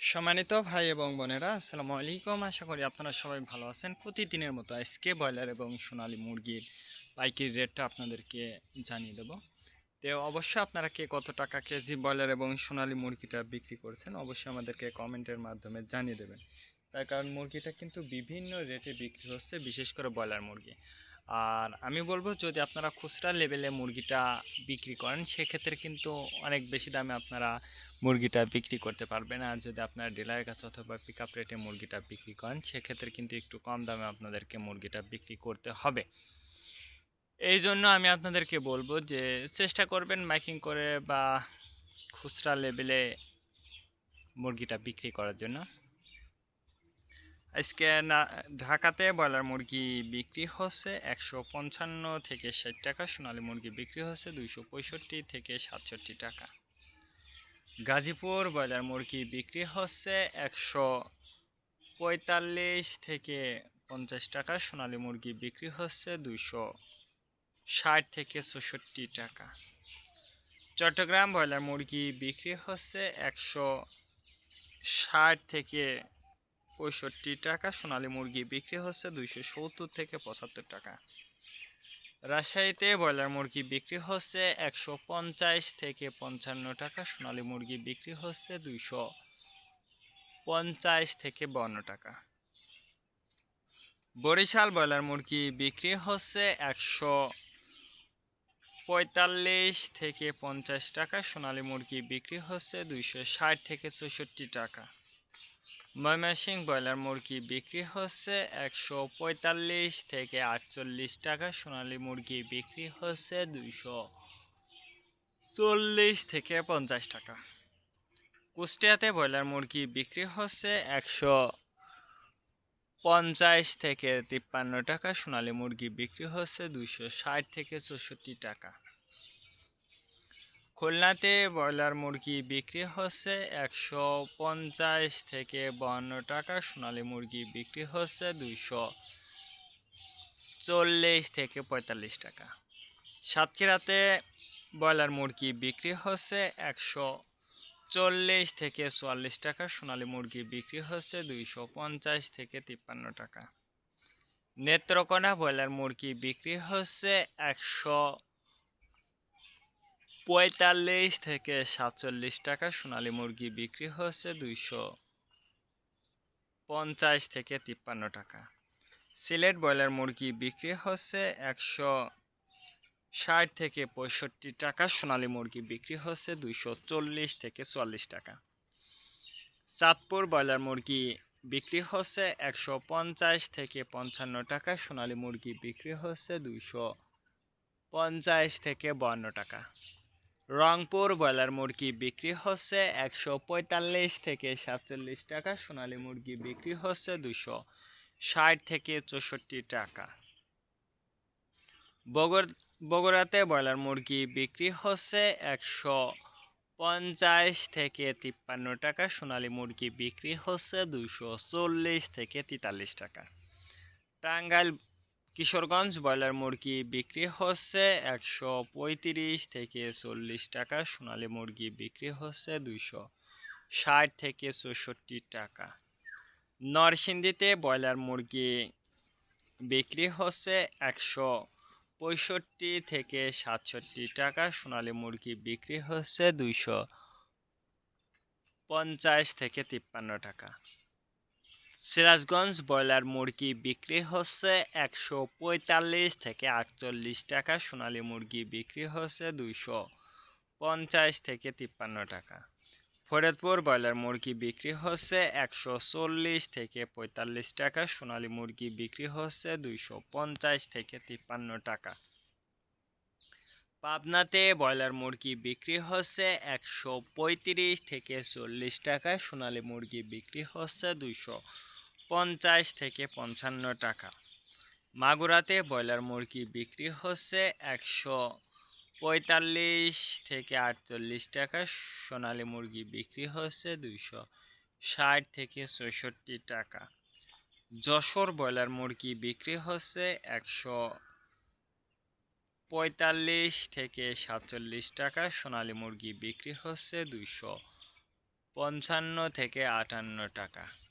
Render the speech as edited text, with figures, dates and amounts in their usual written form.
সম্মানিত ভাই এবং বোনেরা, আসসালামু আলাইকুম। আশা করি আপনারা সবাই ভালো আছেন। প্রতিদিনের মতো আজকে ব্রয়লার এবং সোনালী মুরগির পাইকারি রেটটা আপনাদেরকে জানিয়ে দেব। তো অবশ্যই আপনারা কে কত টাকা কেজি ব্রয়লার এবং সোনালী মুরগিটা বিক্রি করছেন অবশ্যই আমাদেরকে কমেন্টের মাধ্যমে জানিয়ে দেবেন। তার কারণ মুরগিটা কিন্তু বিভিন্ন রেটে বিক্রি হচ্ছে, বিশেষ করে ব্রয়লার মুরগি। আর আমি বলবো, যদি আপনারা খুচরা লেভেলে মুরগিটা বিক্রি করেন সেক্ষেত্রে কিন্তু অনেক বেশি দামে আপনারা মুরগিটা বিক্রি করতে পারবেন। আর যদি আপনারা ডিলারের কাছে অথবা পিক আপ রেটে মুরগিটা বিক্রি করেন সেক্ষেত্রে কিন্তু একটু কম দামে আপনাদেরকে মুরগিটা বিক্রি করতে হবে। এই জন্য আমি আপনাদেরকে বলবো যে চেষ্টা করবেন মাইকিং করে বা খুচরা লেভেলে মুরগিটা বিক্রি করার জন্য। আজকে না ঢাকাতে ব্রয়লার মুরগি বিক্রি হচ্ছে 155 থেকে 60 টাকা, সোনালী মুরগি বিক্রি হচ্ছে 265 থেকে 67 টাকা। গাজীপুর ব্রয়লার মুরগি বিক্রি হচ্ছে 145 থেকে 50 টাকা, সোনালী মুরগি বিক্রি হচ্ছে 260 থেকে 64 টাকা। চট্টগ্রাম ব্রয়লার মুরগি বিক্রি হচ্ছে 160 থেকে 65 টাকা, সোনালী মুরগি বিক্রি হচ্ছে 270 থেকে 75 টাকা। রাজশাহীতে ব্রয়লার মুরগি বিক্রি হচ্ছে 150 থেকে 55 টাকা, সোনালী মুরগি বিক্রি হচ্ছে 250 থেকে 52 টাকা। বরিশাল ব্রয়লার মুরগি বিক্রি হচ্ছে 145 থেকে 50 টাকা, সোনালী মুরগি বিক্রি হচ্ছে 260 থেকে 64 টাকা। ময়মনসিংহ ব্রয়লার মুরগি বিক্রি হচ্ছে 145 থেকে 48 টাকা, সোনালী মুরগি বিক্রি হচ্ছে 240 থেকে 50 টাকা। কুষ্টিয়াতে ব্রয়লার মুরগি বিক্রি হচ্ছে 150 থেকে 53 টাকা, সোনালী মুরগি বিক্রি হচ্ছে 260 থেকে 64 টাকা। খুলনাতে ব্রয়লার মুরগি বিক্রি হচ্ছে 150 থেকে 52 টাকা, সোনালী মুরগি বিক্রি হচ্ছে 240 থেকে 45 টাকা। সাতক্ষীরাতে ব্রয়লার মুরগি বিক্রি হচ্ছে 140 থেকে 44 টাকা, সোনালী মুরগি বিক্রি হচ্ছে 250 থেকে 53 টাকা। নেত্রকোনা ব্রয়লার মুরগি বিক্রি হচ্ছে 145 থেকে 47 টাকা, সোনালী মুরগি বিক্রি হচ্ছে 250 থেকে 53 টাকা। সিলেট ব্রয়লার মুরগি বিক্রি হচ্ছে 160 থেকে 65 টাকা, সোনালী মুরগি বিক্রি হচ্ছে 240 থেকে 44 টাকা। চাঁদপুর ব্রয়লার মুরগি বিক্রি হচ্ছে 150 থেকে 55 টাকা, সোনালী মুরগি বিক্রি হচ্ছে 250 থেকে 52 টাকা। রংপুর ব্রয়লার মুরগি বিক্রি হচ্ছে 145 থেকে 47 টাকা, সোনালী মুরগি বিক্রি হচ্ছে 260 থেকে 64 টাকা। বগুড়াতে ব্রয়লার মুরগি বিক্রি হচ্ছে 150 থেকে 53 টাকা, সোনালী মুরগি বিক্রি হচ্ছে 240 থেকে 43 টাকা। টাঙ্গাইল কিশোরগঞ্জ ব্রয়লার মুরগি বিক্রি হচ্ছে 135 থেকে 40 টাকা, সোনালী মুরগি বিক্রি হচ্ছে 260 থেকে 64 টাকা। নরসিংদীতে ব্রয়লার মুরগি বিক্রি হচ্ছে 165 থেকে 67 টাকা, সোনালী মুরগি বিক্রি হচ্ছে 250 থেকে 53 টাকা। সিরাজগঞ্জ ব্রয়লার মুরগি বিক্রি হচ্ছে 145 থেকে 48 টাকা, সোনালী মুরগি বিক্রি হচ্ছে 250 থেকে 53 টাকা। ফরিদপুর ব্রয়লার মুরগি বিক্রি হচ্ছে 140 থেকে 45 টাকা, সোনালী মুরগি বিক্রি হচ্ছে 250 থেকে 53 টাকা। পাবনাতে ব্রয়লার মুরগি বিক্রি হচ্ছে 135 থেকে 40 টাকা, সোনালী মুরগি বিক্রি হচ্ছে 250 থেকে 55 টাকা। মাগুরাতে ব্রয়লার মুরগি বিক্রি হচ্ছে 145 থেকে 48 টাকা, সোনালী মুরগি বিক্রি হচ্ছে 260 থেকে 64 টাকা। যশোর ব্রয়লার মুরগি বিক্রি হচ্ছে 145 থেকে 47 টাকা, সোনালী মুরগি বিক্রি হচ্ছে 55 থেকে 58 টাকা।